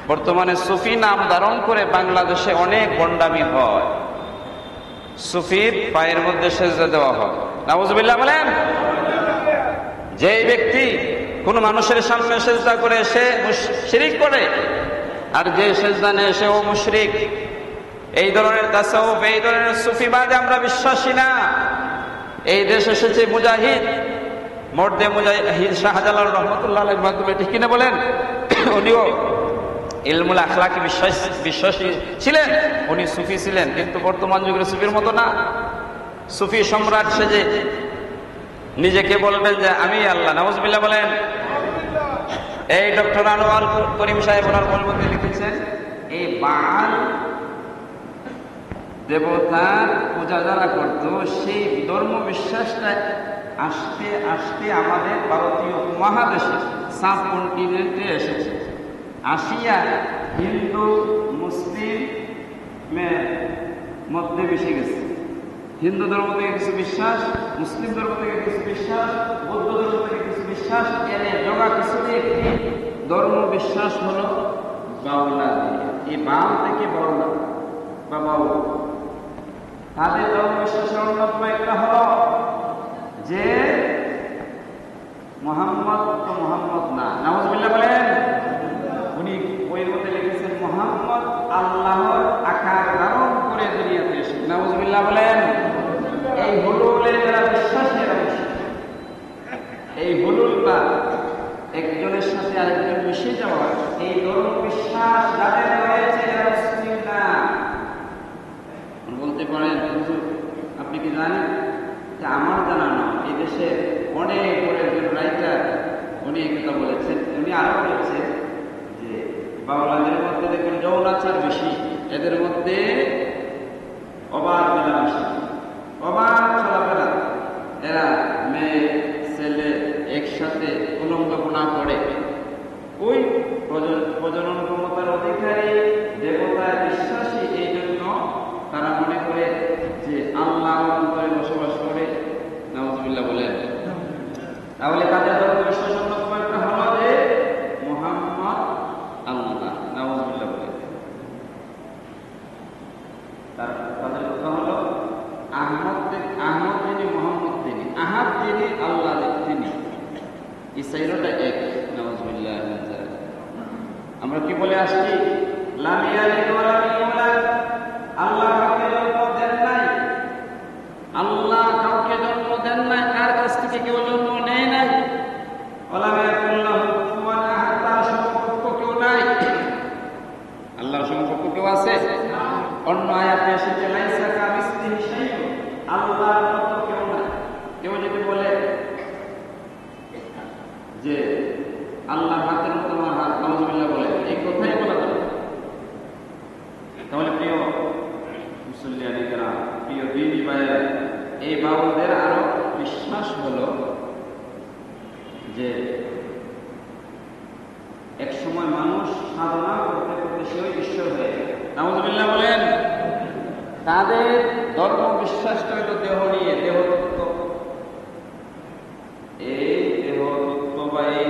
বর্তমানে সুফি নাম ধারণ করে বাংলাদেশে অনেক গন্ডামি হয়। সুফির পায়ের মধ্যে সেজদা দেওয়া হয়। নাউজুবিল্লাহ বলেন। যে ব্যক্তি কোন মানুষের সামনে সেজদা করে সে শিরক করে, আর যে সেজদা নেয় সেও মুশরিক। এই ধরনের তাসাউফ, এই ধরনের সুফিবাদে আমরা বিশ্বাসী না। এই দেশে এসেছে মুজাহিদ, মর্দে মুজাহিদ শাহজালাল রহমতুল্লাহ আলাইহির মাধ্যমে, ঠিক কিনা বলেন? উনিও ইলমুল আখলাকে বিশ্বাসী ছিলেন, উনি সুফি ছিলেন, কিন্তু বর্তমান যুগের সুফির মতো না। সুফি সম্রাট সেজে নিজেকে বলবেন যে আমি আল্লাহ। নাউজুবিল্লাহ বলেন। এই ডক্টর আনোয়ার করিম সাহেব ওনার বইয়ের মধ্যে লিখেছেন, এই বাল দেবতার পূজা যারা করত, সেই ধর্ম বিশ্বাসটা আস্তে আস্তে আমাদের ভারতীয় মহাদেশে সাব কন্টিনেন্টে এসেছে। আসিয়া হিন্দু মুসলিমের মধ্যে মিশে গেছে। হিন্দু ধর্ম থেকে কিছু বিশ্বাস, মুসলিম ধর্ম থেকে কিছু বিশ্বাস, বৌদ্ধ ধর্ম থেকে কিছু বিশ্বাস, এর জগা কিছুরই একটি ধর্ম বিশ্বাস হলো বাউলা। এই বাউল থেকে বাউলা বা বাউল, তাদের ধর্ম বিশ্বাসের অন্যতম একটা হলো যে মোহাম্মদ তো মোহাম্মদ না। নাউজুবিল্লাহ বলেন। উনি বইয়ের মধ্যে লিখেছেন মোহাম্মদ আল্লাহর আকার ধারণ করে দুনিয়াতে এসে। নাউজুবিল্লাহ বলেন। এই হুলুলের যারা বিশ্বাসী, এই হুলুলটা একজনের সাথে আরেকজন মিশে যাওয়া, এই ধর্ম বিশ্বাস যাদের রয়েছে যারা মুসলিম না। বলতে পারেন হুজুর আপনি কি জানেন? যে আমার জানা না, এই দেশে অনেক বড় একজন রাইটার উনি একথা বলেছেন। উনি আরো বলেছেন যে বাউলাদের মধ্যে দেখবেন যৌনাচার বেশি, এদের মধ্যে অবাধ মেলামেশা, অবাধ চলাফেরা, এরা মেয়ে ছেলে একসাথে উলঙ্গপনা করে। ওই প্রজনন ক্ষমতার অধিকারী, দেবতায় বিশ্বাসী, এই জন্য তারা মনে করে যে আল্লাহ অন্তরে বসবাস করে। নাউজুবিল্লাহ বলেন। তাহলে তাদের ধর্ম বিশ্বাস অন্যতম একটা হলো যে মুহাম্মদ আল্লাহ। নাউজুবিল্লাহ বলেন। তাদের কথা হলো আহমদ যিনি, মোহাম্মদ তিনি, আহাদ যিনি, আল্লাহ তিনি। ইসাইরটা এক। নাউজুবিল্লাহ। আমরা কি বলে আসছি? লাম ইয়ালিদ ওয়া লাম ইউলাদ। আল্লাহ কাউকে জন্ম দেন নাই, আল্লাহ কাউকে জন্ম দেন নাই, কার কাছ থেকে কেউ জন্ম নেয় নাই। ওয়া লাম ইয়াকুল লাহু কুফুয়ান আহাদ। তার সমকক্ষ কেউ নাই। আল্লাহর সমকক্ষ কেউ আছে? অন্য আয়াতে এসেছে লাইসা কামিসলিহি শাইউন। আল্লাহর মতো কেউ নাই। কেউ যদি বলে যে আল্লাহ হাতের মতো আমার হাত, নাউজুবিল্লাহ বলে, এই কথাই বলা যাবে। তাহলে প্রিয় মুসল্লিয়ানিরা, প্রিয় দিনী ভাইয়েরা, এই বাউলদের আরো বিশ্বাস হলো যে এক সময় মানুষ সাধনা করতে করতে সেও ঈশ্বর হয়ে যায়। নাউজুবিল্লাহ বলেন। তাদের ধর্ম বিশ্বাসটা হলো দেহ নিয়ে, দেহতত্ত্ব। এই দেহতত্ত্ব বা এই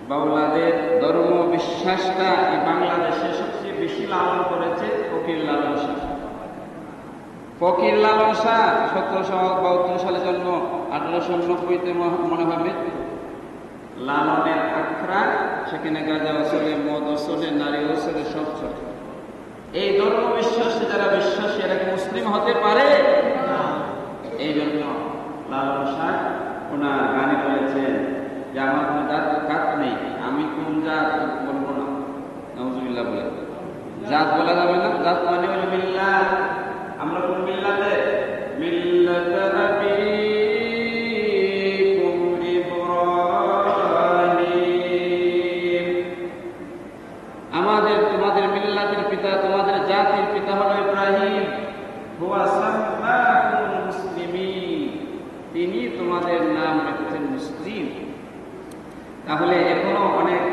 বাউলাদের ধর্ম বিশ্বাসটা এই বাংলাদেশে সবচেয়ে বেশি লালন করেছে ফকির লালন শাহ। ফকির লালন শাহ 1772 সালে জন্ম, 1890-তে মনে হয় মৃত্যু। লালনের আখড়া, সেখানে গাঁজা ওসলে, মদ ওসলে, নারী ওসলে, সব চলে। এই ধর্ম বিশ্বাসে যারা বিশ্বাসী, এরা কি মুসলিম হতে পারে? এই জন্য লালন শাহ ওনার গানে বলেছেন যে আমার কোন জাত নেই, আমি কোন জাত বলবো না। নাউজুবিল্লাহ বলে। জাত বলা যাবে না। জাত মানে হলো মিল্লাত। আমরা কোন মিল্লাতে? মিল্লাত আবিকুম ইব্রাহিম। আমাদের তোমাদের মিল্লাতের পিতা, তোমাদের জাতির পিতা হলো ইব্রাহিম। হুয়া সাম্মাকুমুল মুসলিমিন। তিনি তোমাদের নাম রেখেছেন মুসলিম। তাহলে এখনো অনেক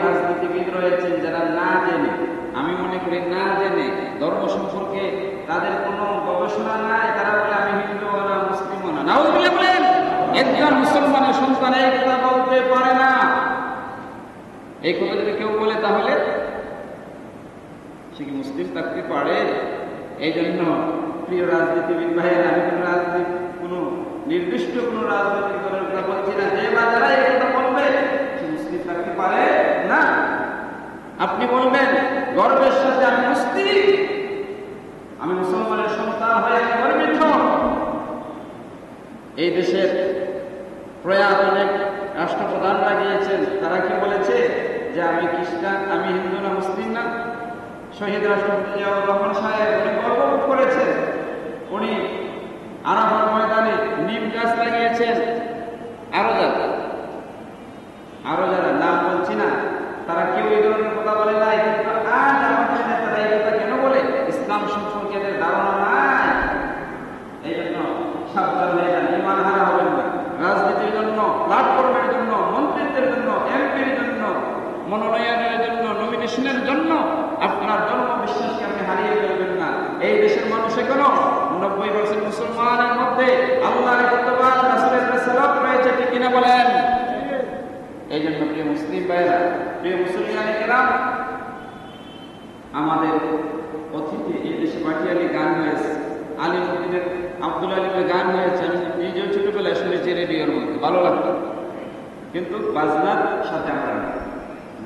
রাজনীতিবিদ রয়েছেন যারা না জেনে, আমি মনে করি না জেনে, ধর্ম সম্পর্কে তাদের কোনো গবেষণা নাই। তারা বলে আমি হিন্দু না, মুসলিম না। নাউজুবিল্লাহ বলেন। একজন মুসলমানের সন্তান এই কথা বলতে পারে না। এই কথা যদি কেউ বলে তাহলে সে কি মুসলিম থাকতে পারে? এই জন্য প্রিয় রাজনীতিবিদ ভাইয়েরা, আমি কোনো নির্দিষ্ট কোনো রাজনৈতিক দলের কথা বলছি না, যে বা যারা এই কথা বলবে সে মুসলিম থাকতে পারে না। আপনি বলবেন গর্বের সাথে আমি মুসলিম, আমি মুসলমানের সন্তান হয়ে আমি গর্বিত। এই দেশের প্রয়াত অনেক রাষ্ট্রপ্রধানরা গিয়েছেন, তারা কি বলেছে যে আমি খ্রিস্টান, আমি হিন্দু না মুসলিম না? শহীদ রাষ্ট্রপতি জিয়াউর রহমান সাহেব উনি গর্ববোধ করেছেন, উনি আরাফাত ময়দানে নিম গাছ লাগিয়েছেন। আরো যারা নাম বলছি না, তারা কেউ এই ধরনের কথা বলে নাই, কিন্তু আজ আমাদের নেতারা এই কথা কেন বলে? ইসলাম সম্পর্কে এদের ধারণা নাই। এই জন্য সাবধান হয়ে যান, ইমান হারা হবেন না। রাজনীতির জন্য, প্ল্যাটফর্মের জন্য, মন্ত্রিত্বের জন্য, এমপির জন্য, মনোনয়নের জন্য, নমিনেশনের জন্য আপনার জন্ম বিশ্বাসকে আপনি হারিয়ে ফেলবেন না। এই দেশের মানুষ এখনো 90% মুসলমানের মধ্যে আল্লাহর একত্ববাদ, রাসূলের রিসালাত রয়েছে, ঠিক কিনা বলেন? এই জন্য প্রিয় মুসলিম ভাইরা, প্রিয় মুসলমান কেরাম, আমাদের অতিথি এই দেশে পাটিয়ালি গান হয়েছে, আলিমুদ্দিনের আব্দুল আলিমের গান হয়েছে। আমি নিজেও ছোটবেলায় শুনেছি রেডিওর মধ্যে, ভালো লাগতো। কিন্তু বাজনার সাথে আমরা না,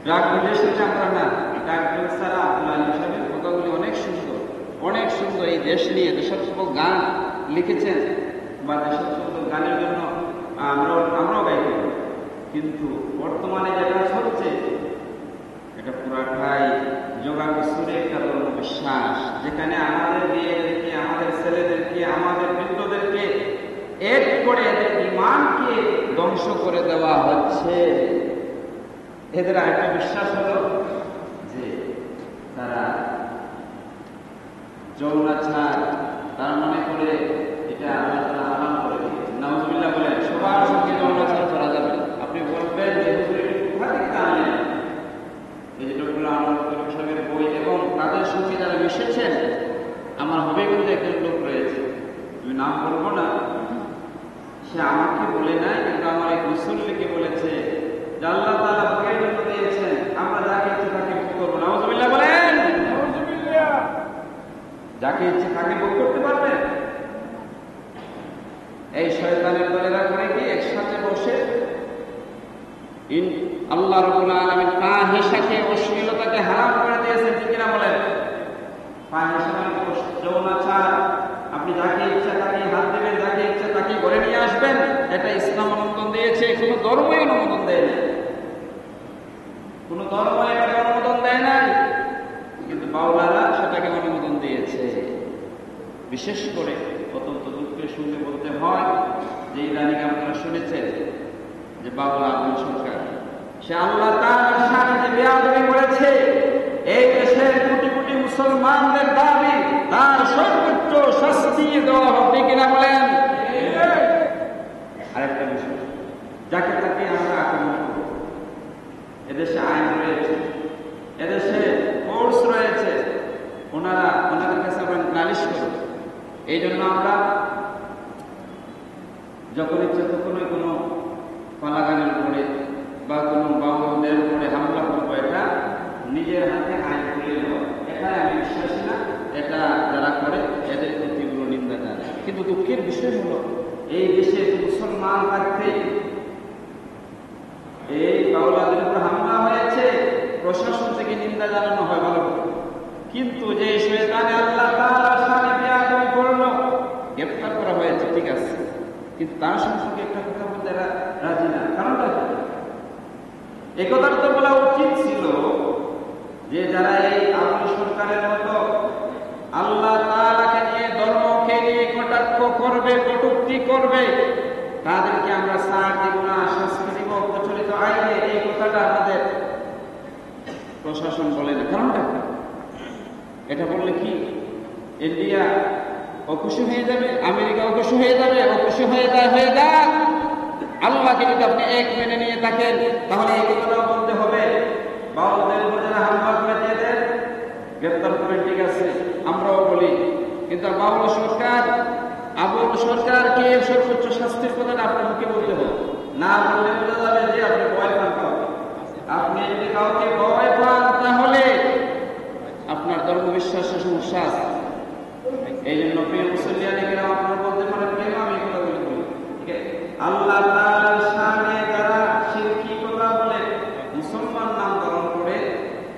ড্রাগ মিলের সাথে আমরা না। ড্রাগ ছাড়া আব্দুল আলিম সাহেবের কথাগুলি অনেক সুন্দর, অনেক সুন্দর। এই দেশ নিয়ে যেসব সকল গান লিখেছেন বা যেসব সকল গানের জন্য আমরাও গাইতে পারি, কিন্তু বর্তমানে যেটা হচ্ছে এটা পুরাটাই যোগাযোগ সুরে একটা ধর্ম বিশ্বাস, যেখানে আমাদের মেয়েদেরকে, আমাদের ছেলেদেরকে, আমাদের বৃদ্ধদেরকে এক করে এদের ইমানকে ধ্বংস করে দেওয়া হচ্ছে। এদের একটা বিশ্বাস হলো যে তারা যৌনাচার, তারা মনে করে এটা আল্লাহ তাআলা হারাম করে দিয়েছে। নাউজুবিল্লাহ বলেন, সবার সঙ্গে যৌনাচার করা যাবে। আপনি বলবেন যে কোথা থেকে আনলেন? এই যে ডক্টর আনোয়ার সাহেবের বই এবং তাদের সঙ্গে যারা মিশেছেন, আমার হবিগঞ্জে একজন লোক রয়েছে, আমি নাম বলবো না, সে আমাকে বলে নাই, কিন্তু আমার এক মুসল্লিকে বলেছে যে আল্লাহ তাআলা ভোগের জন্য দিয়েছেন, আমরা যাকে ইচ্ছে তাকে ভোগ করবো। নাউজুবিল্লাহ বলেন। যাকে ইচ্ছে তাকে ভোগ করতে পারবেন। এই শয়তানের দলেরা করে কি একসাথে বসে আল্লাহ রাব্বুল আলামিন ফাহিশাকে, অশ্লীলতাকে হারাম করে দিয়েছেন, ঠিক কিনা বলেন? ফাহিশা মানে যৌনাচার। আপনি যাকে ইচ্ছা তাকে হাত দেবেন, যাকে ইচ্ছা তাকে ঘরে নিয়ে আসবেন, এটা ইসলাম অনুমোদন দিয়েছে, কোনো ধর্মই অনুমোদন দেয় না। কোনো ধর্ম এটাকে অনুমোদন দেয় না, কিন্তু বাউলারা সেটাকে অনুমোদন দিয়েছে। বিশেষ করে অত্যন্ত দুঃখের সঙ্গে বলতে হয় যে ইদানিং আপনারা শুনেছেন যে বাউলা আব্দুল সরকার, সে আল্লাহ তাআলার সাথে যে বেয়াদবি করেছে, এই দেশের কোটি কোটি মুসলমানদের দাবি তার সর্বোচ্চ শাস্তি দেওয়া হবে, কিনা বলেন? আরেকটা বিষয়, যাকে তাকে আমরা আক্রমণ করব। এদেশে আইন রয়েছে, এদেশে কোর্স রয়েছে, ওনাদের কাছে আমরা নালিশ করব। এই জন্য আমরা যখন ইচ্ছে তখনই কোনো পালাগানের উপরে বা কোনো বাউলদের উপরে হামলা করবো, এটা নিজের হাতে আইন তুলে নেওয়া, এটাই আমি বিশ্বাসী না। এটা যারা করে এদের তীব্র নিন্দা জানায়। কিন্তু দুঃখের বিষয় হলো এই দেশে মুসলমান থাকতে এই বাউলাদের উপর হামলা হয়েছে, প্রশাসন থেকে নিন্দা জানানো হয় ভালো, কিন্তু যে শয়তানে আল্লাহ তাআলার সাথে বেয়াদবি করলো, গ্রেফতার করা হয়েছে, ঠিক আছে, কিন্তু তার সম্পর্কে একটা কথা বলতে রাজি না। কারণটা এই কথাটা তো বলা উচিত ছিল যে যারা এই আওয়ামী সরকারের মতো আল্লাহ তাআলাকে নিয়ে, ধর্মকে নিয়ে কটাক্ষ করবে, কটূক্তি করবে, তাদেরকে আমরা ছাড় দিব না, শাস্তি দিব প্রচলিত আইনে, এই কথাটা আমাদের প্রশাসন বলে না। কারণটা এটা বললে কি ইন্ডিয়া অখুশি হয়ে যাবে, আমেরিকা অখুশি হয়ে যাবে, অখুশি হয়ে যাক। আল্লাহকে যদি আপনি এক মেনে নিয়ে থাকেন, তাহলে এই কথাটাও বলতে হবে, বাউলদের উপর যারা হামলা করেছে এদের গ্রেফতার করে, ঠিক আছে, আমরাও বলি, কিন্তু বাউল সরকার, আবুল সরকারকে সর্বোচ্চ শাস্তির কথাটা আপনার মুখে বলতে হবে, না বললে বোঝা যাবে যে আপনি ভয় পান পাবেন। আপনি যদি কাউকে ভয় পান তাহলে আপনার ধর্ম বিশ্বাসের সমস্যা আছে। এই জন্য প্রিয় মুসলমানে কেন আপনারা বলতে পারেন কেন আমি কথা বলি, ঠিক আছে? আল্লাহ তাআলার শানে যারা শিরকি কথা বলে মুসলমান নাম ধারণ করে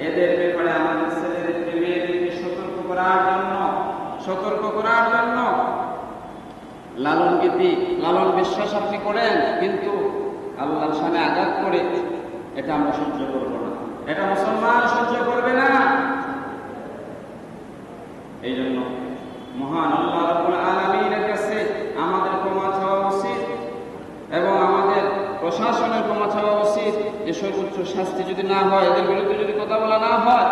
এদের ব্যাপারে আমাদের ছেলেদেরকে মেয়েদেরকে সতর্ক করার জন্য লালন বিশ্বাস আপনি করেন, কিন্তু আল্লাহর শানে আঘাত করে এটা আমরা সহ্য করব না, এটা মুসলমান সহ্য করবে না। এই জন্য মহান আল্লাহ রাব্বুল আলামিনের কাছে আমাদের ক্ষমা চাওয়া উচিত এবং আমাদের প্রশাসনের ক্ষমা চাওয়া উচিত যে সর্বোচ্চ শাস্তি যদি না হয়, এদের বিরুদ্ধে যদি কথা বলা না হয়।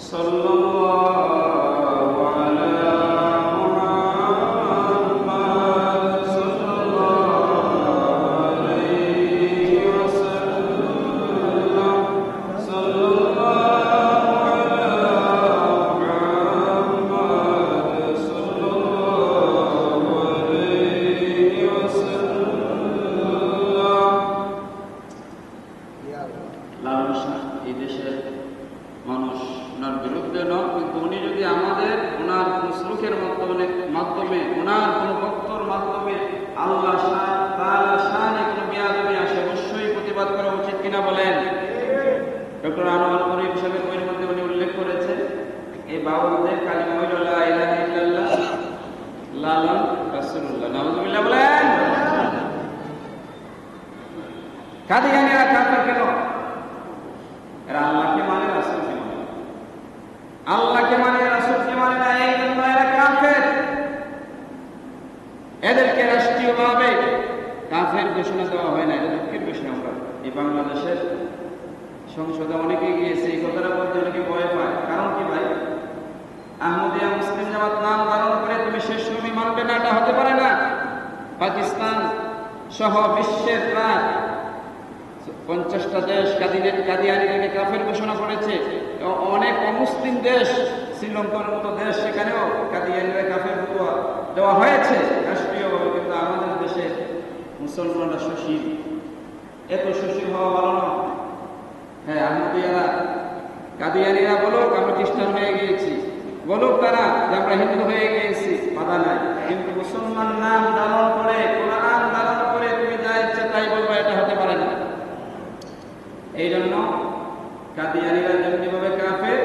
সাল্লাল্লাহু আলা কাদিয়ানীরা কাফের কেন? এরা আল্লাহকে মানে, রাসূলকে মানে, আল্লাহকে মানে রাসূলকে মানে না, এই জন্য এরা কাফের। এদেরকে রাষ্ট্রীয়ভাবে কাফের ঘোষণা দেওয়া হয় না। এটা দুঃখের বিষয়। আমরা এই বাংলাদেশের সংসদে অনেকে গিয়েছে এই কথাটা বলতে, অনেকে ভয় পায়। কারণ কি ভাই, আহমদিয়া মুসলিম জামাত নাম ধারণ করে তুমি শেষ নবী মানবে না, এটা হতে পারে না। পাকিস্তান সহ বিশ্বের প্রায় 50টা দেশ কাদিয়ানীদেরকে কাফের ঘোষণা করেছে। অনেক অমুসলিম দেশ, শ্রীলঙ্কার মতো দেশ, সেখানেও কাদিয়ানীরা কাফের ফতোয়া দেওয়া হয়েছে রাষ্ট্রীয়ভাবে। কিন্তু আমাদের দেশে মুসলমানরা সুশীল, এত সুশীল হওয়া ভালো না। হ্যাঁ, আহমদিয়ারা কাদিয়ানীরা বলুক আমরা খ্রিস্টান হয়ে গিয়েছি, বলুক তারা যে আমরা হিন্দু হয়ে গিয়েছি, বাধা নাই। কিন্তু মুসলমান নাম ধারণ করে, কোরআন ধারণ করে তুমি যা ইচ্ছে তাই বলবা, এটা হতে পারে না। এই জন্য কাদিয়ানীরা যেমনিভাবে কাফের,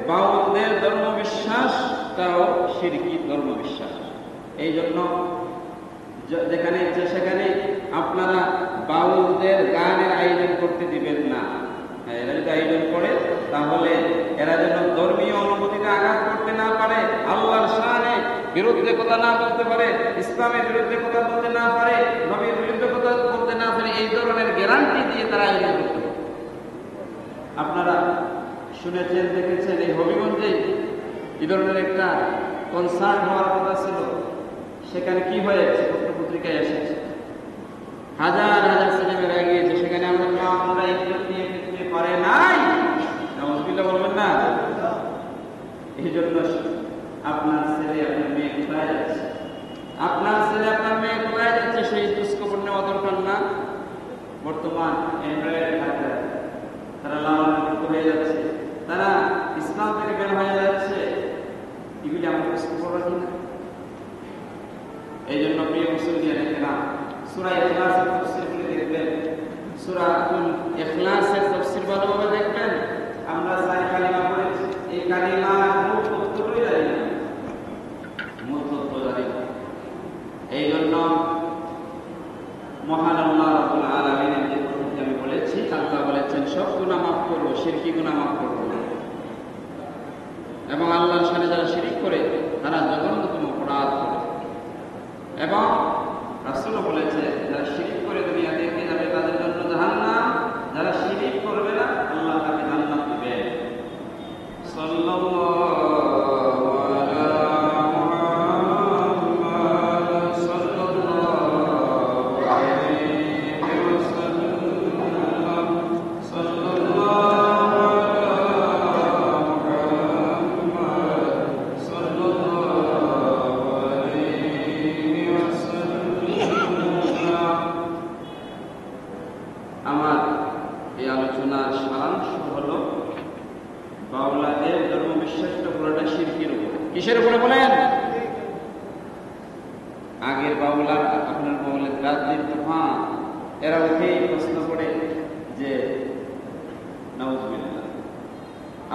বাউলদের ধর্মবিশ্বাসটাও শিরকি ধর্মবিশ্বাস। এই জন্য যেখানে সেখানে আপনারা বাউলদের গানের আয়োজন করতে দিবেন না। এরা যদি আয়োজন করে তাহলে এরা যেন ধর্মীয় অনুভূতিতে আঘাত করতে না পারে, আল্লাহর শানে বিরুদ্ধে কথা না বলতে পারে, ইসলামের বিরুদ্ধে কথা বলতে না পারে, নবীর বিরুদ্ধে কথা বলতে না পারে, এই ধরনের গ্যারান্টি দিয়ে তারা আয়োজন করতে পারে। আপনারা শুনেছেন, দেখেছেন, এই হবিগঞ্জে এই ধরনের একটা কনসার্ট হওয়ার কথা ছিল। সেখানে কি হয়েছে? পত্রপত্রিকায় এসেছে, হাজার হাজার ছেলেমেয়েরা গিয়েছে। সেখানে আমরা ইজ্জত নিয়ে ফিরতে পারে নাই, নাউযুবিল্লাহ বলবেন না। এই জন্য আপনার ছেলে আপনার মেয়ে কোথায় যাচ্ছে, আপনার ছেলে আপনার মেয়ে কোথায় যাচ্ছে সেই খোঁজখবর নেওয়া দরকার না। বর্তমান অ্যান্ড্রয়েড হাতে তারা লালনযুক্ত হয়ে যাচ্ছে, তারা ইসলাম থেকে বের হয়ে যাচ্ছে, এগুলি আমরা খোঁজখবর রাখি না। এই জন্য প্রিয় মুসলমানেরা সূরা ইখলাসের তাফসীরগুলি দেখবেন, সূরাতুল ইখলাসের তাফসীর ভালোভাবে দেখবেন। আমরা চার কালিমা পড়েছি, এই কালিমার মূল তত্ত্বই জানি না, মূল তত্ত্ব জানি না। এই জন্য মহান আল্লাহ রাব্বুল আলামিনের যে কথাটি আমি বলেছি, আল্লাহ বলেছেন সব গুনাহ মাফ করব, শিরকি গুনাহ মাফ করব না। এবং আল্লাহর সাথে যারা শিরক করে তারা জঘন্যতম অপরাধ করে। এবং রাসূল বলেছে যারা শিরক করে দুনিয়া থেকে যাবে তাদের জন্য জাহান্নাম, যারা শিরক করবে না আল্লাহ তাকে জান্নাত দিবেন। সাল্লাল্লাহু আলা মুহাম্মাদ সাল্লাল্লাহু আলাইহি ওয়াসাল্লাম, সাল্লাল্লাহু আলা মুহাম্মাদ সাল্লাল্লাহু আলাইহি ওয়াসাল্লাম। কিসের উপরে বলেন? আগের বাউলা, আপনার বাউলের রাজনীতি তুফান, এরা উঠেই প্রশ্ন করে যে নাউজুবিল্লাহ,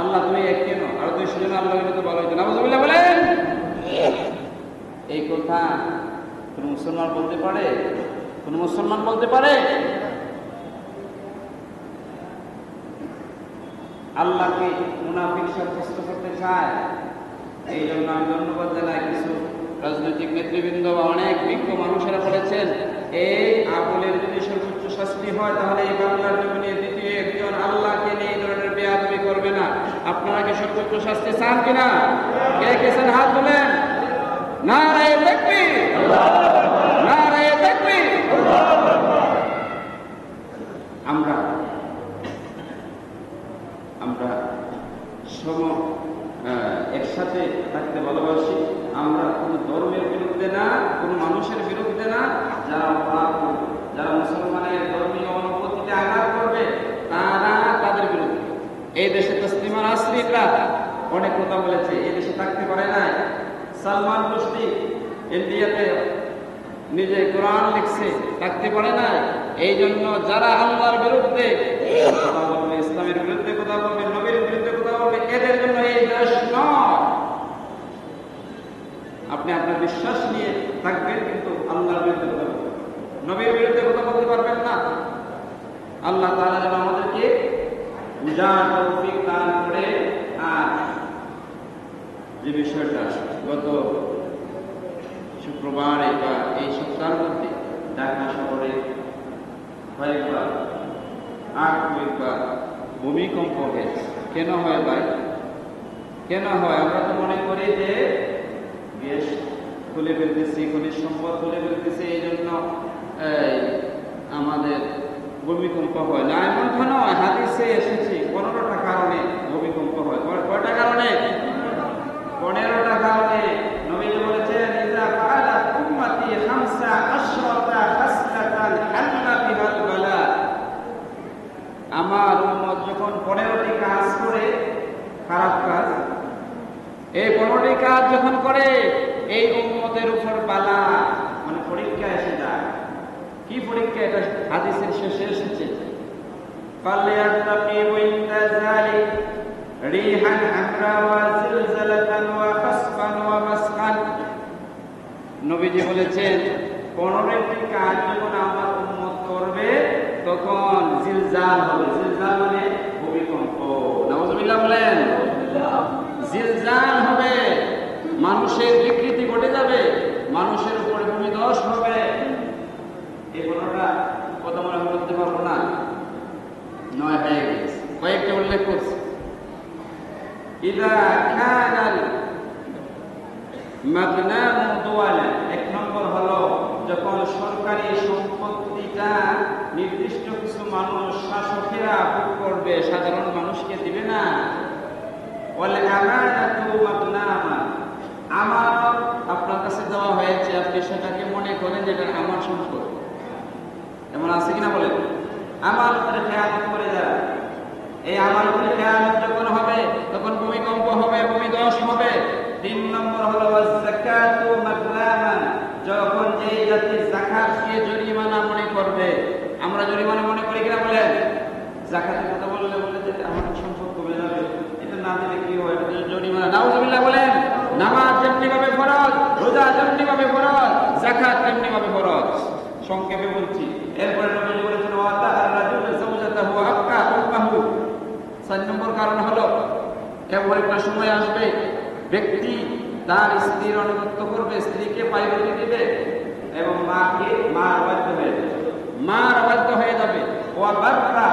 আল্লাহ তুমি এক কেন, আর 200 জন আল্লাহ তো ভালো হইতো, নাউজুবিল্লাহ বলেন। এই কথা কোন মুসলমান বলতে পারে? কোন মুসলমান বলতে পারে? আল্লাহকে মুনাফিক সাব্যস্ত করতে চায়। এই জন্য আমি ধন্যবাদ জানাই কিছু রাজনৈতিক নেতৃবৃন্দ বা অনেক বিজ্ঞ মানুষেরা বলেছেন, এই আবুলের যদি সর্বোচ্চ শাস্তি হয় তাহলে এই বাংলার জমিনে দ্বিতীয় একজন আল্লাহকে নিয়ে এই ধরনের বেয়াদবি করবে না। আপনারা কি সর্বোচ্চ শাস্তি চান কিনা? কে কে চান হাত তুলেন। নারায়ে তাকবীর, নারায়ে তাকবীর। আমরা একসাথে থাকতে ভালোবাসি। আমরা কোন ধর্মের বিরুদ্ধে না, কোন মানুষের বিরুদ্ধে না। যারা মুসলমানের ধর্মীয় অনুভূতিতে আঘাত করবে তারা তাদের বিরুদ্ধে। এই দেশে তসলিমা নাসরিনরা অনেক কথা বলেছে, এই দেশে থাকতে পারে না। সালমান রুশদি ইন্ডিয়াতে নিজে কোরআন লিখছে, থাকতে পারে না। এই জন্য যারা আল্লাহর বিরুদ্ধে কথা বলবে, ইসলামের বিরুদ্ধে কথা বলবে, নবীর বিরুদ্ধে কথা বলবে, এদের জন্য এই দেশ নয়। আপনি আপনার বিশ্বাস নিয়ে থাকবেন, কিন্তু আল্লাহর বিরুদ্ধে কথা বলবেন, নবীর বিরুদ্ধে কথা বলতে পারবেন না। আল্লাহ তাআলা যেন আমাদেরকে বুঝার তৌফিক দান করে। আর যে বিষয়টা গত শুক্রবার এই সপ্তাহের মধ্যে ঢাকা শহরে কয়েকবার ভূমিকম্প হয়েছে। কেন হয় ভাই? কেন হয়? আমরা তো মনে করি যে গ্যাস খুলে ফেলতেছি, খনিজ সম্পদ খুলে ফেলতেছি, এই জন্য আমাদের ভূমিকম্প হয় না। এমনটা নয়, হাদিসে এসেছে 15টা কারণে ভূমিকম্প হয়। কয়টা কারণে? 15টা কারণে। নবীজি বলেছেন, ইযা ফাআলাত উম্মতি 15 খাসলাতান হাল্লা বিহাল বালা। আমার উম্মত যখন 15টি কাজ করে, খারাপ কাজ, এই 15টি কাজ যখন করে, এই উম্মতের উপর বালা মানে পরীক্ষা এসে যায়। কি পরীক্ষা? এটা হাদিসের শেষে এসেছে, ফালিয়াত্তাকি ওয়াইন্দা যালিক রিহান আমরা ওয়া জিলজালাতান ওয়া খাসফান ওয়া মাসকান। নবীজি বলেছেন 15টি কাজ যখন আমার উম্মত করবে তখন জিলজাল হবে। জিলজাল মানে ভূমিকম্প। নাউজুবিল্লাহ বলেন। জিলজাল হবে, মানুষের বিকৃতি ঘটে যাবে, মানুষের উপরে ভূমিধস হবে। এই 15টা কথা মনে বলতে পারবো না, 9 হয়ে গেছে, কয়েকটা উল্লেখ করছি। ইযা কানাল মাগনামু দুওয়ালা, 1 নম্বর হলো যখন সরকারি সম্পত্তিটা নির্দিষ্ট কিছু মানুষ, শাসকেরা ভোগ করবে, সাধারণ মানুষকে দিবে না। ওয়াল আমানাতু মাগনামা, আমানত আপনার কাছে দেওয়া হয়েছে, আপনি সেটাকে মনে করেন যে এটা আমার সম্পদ। এমন আছে কিনা বলেন? আমানতের খেয়ানত করে যারা, এই আমানতের খেয়ানত যখন হবে তখন ভূমিকম্প হবে, ভূমিধস হবে। 3 নম্বর হলো যাকাতু মাগলামা, যখন এই জাতি যাকাতকে জরিমানা মনে করবে। আমরা জরিমানা মনে করি কিনা বলেন? যাকাতের কথা বললে যে আমার সম্পদ কমে যাবে, এটা না দিলে কি হয়, জরিমানা। নাউজুবিল্লাহ বলেন। নামাজ যেমনি ভাবে ফরজ, রোজা যেমনি ভাবে ফরজ, যাকাত তেমনি ভাবে ফরজ। সংক্ষেপে বলছি। এরপরে নবী বলেছেন, ওয়া তা'আরাজুল যাওজাতাহু আবকা উম্মাহু। 4 নম্বর কারণ হলো এমন একটা সময় আসবে ব্যক্তি তার স্ত্রীর আনুগত্য করবে, স্ত্রীকে প্রায়োরিটি দিবে এবং মার অবাধ্য হয়ে যাবে, মার অবাধ্য হয়ে যাবে। ওয়া বাররা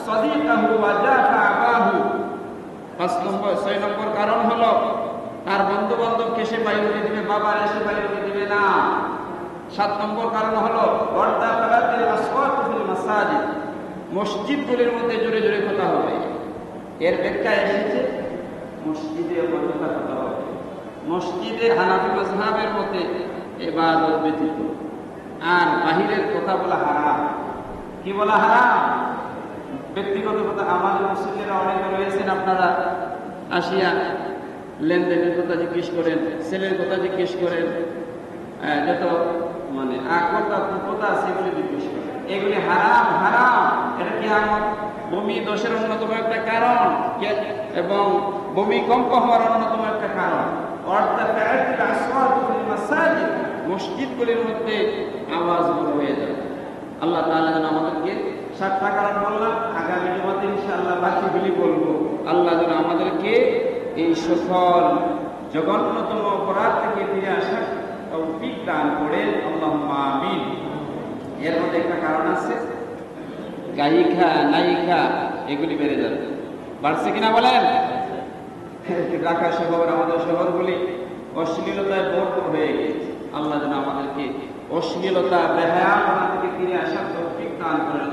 সাদিকাহু ওয়া জাফা আবাহু। 6 নম্বর কারণ হলো তার বন্ধু বান্ধবকে সে প্রায়োরিটি দিবে, বাবার এসে প্রায়োরিটি দিবে না। 7 নম্বর কারণ হলো মসজিদগুলির মধ্যে জোরে জোরে কথা হবে। এর ব্যাখ্যা এসেছে মসজিদে কথা হবে, মসজিদে হানাফি মাযহাবের মতে ইবাদত ব্যতীত আর বাহিরের কথা বলা হারাম। কি বলা হারাম? ব্যক্তিগত কথা। আমাদের মুসলিমরা অনেকে রয়েছেন, আপনারা আসিয়া লেনদেনের কথা জিজ্ঞেস করেন, ছেলের কথা জিজ্ঞেস করেন, যত মানে আকতা কুপতা আছে এগুলি জিজ্ঞেস করেন। এগুলি হারাম হারাম। এটা কি আমার বমি দোষের অন্যতম একটা কারণ এবং ভূমিকম্প হওয়ার অন্যতম একটা কারণ। মসজিদগুলির মধ্যে আওয়াজ বড় হয়ে যাবে। আল্লাহ তাআলা যেন আমাদেরকে 7টা কারণ বললাম, আগামী জুমাতে ইনশাআল্লাহ বাকিগুলি বলবো। আল্লাহ যেন আমাদেরকে এই সকল জঘন্যতম অপরাধ থেকে ফিরে আসার তৌফিক দান করেন, আল্লাহুম্মা আমিন। এর মধ্যে একটা কারণ আছে, গায়িকা নায়িকা এগুলি বেড়ে যাবে। বাড়ছে কিনা বলেন? ঢাকা শহর, আমাদের শহরগুলি অশ্লীলতায় ভরপুর হয়ে গেছে। আল্লাহ যেন আমাদেরকে অশ্লীলতা বেহায়াপনা থেকে ফিরে আসার তৌফিক দান করেন।